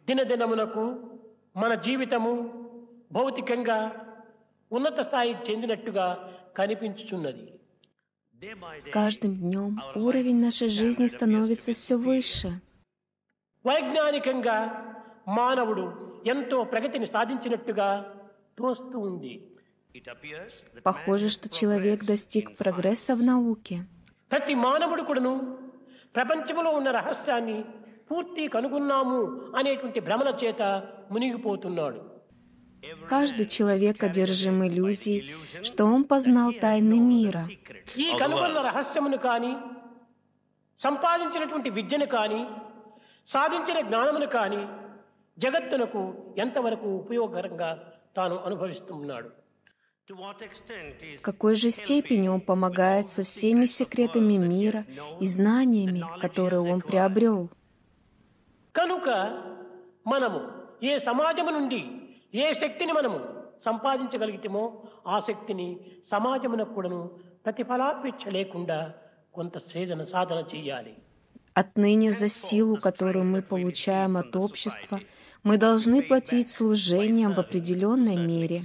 దినదినమునకు మన జీవితము భౌతికంగా ఉన్నత స్థాయికి చెందినట్టుగా కనిపించుచున్నది. С каждым днем уровень нашей жизни становится все выше. వైజ్ఞానికంగా మానవుడు ఎంతో ప్రగతిని సాధించినట్టుగా తోస్తూ ఉంది. Похоже, что человек достиг прогресса в науке. ప్రతి మానవుడు కూడాను ప్రపంచంలో ఉన్న రహస్యాన్ని పూర్తి కనుగొన్నాము అనేటువంటి భ్రమల చేత మునిగిపోతున్నాడు. Каждый человек одержим иллюзией, что он познал тайны мира. ఈ కనుగొన్న రహస్యమును కానీ, సంపాదించినటువంటి విద్యను కానీ, సాధించిన జ్ఞానమును కానీ జగత్తునకు ఎంతవరకు ఉపయోగకరంగా తాను అనుభవిస్తున్నాడు. В какой же степени он помогает со всеми секретами мира и знаниями, которые он приобрел? కనుక మనము ఏ సమాజము నుండి ఏ శక్తిని మనము సంపాదించగలిగితేమో ఆ శక్తిని సమాజమునకు కూడాను ప్రతిఫలాపేక్ష లేకుండా కొంత సాధన చేయాలి. Отныне за силу, которую мы получаем от общества, мы должны платить служением в определенной мере.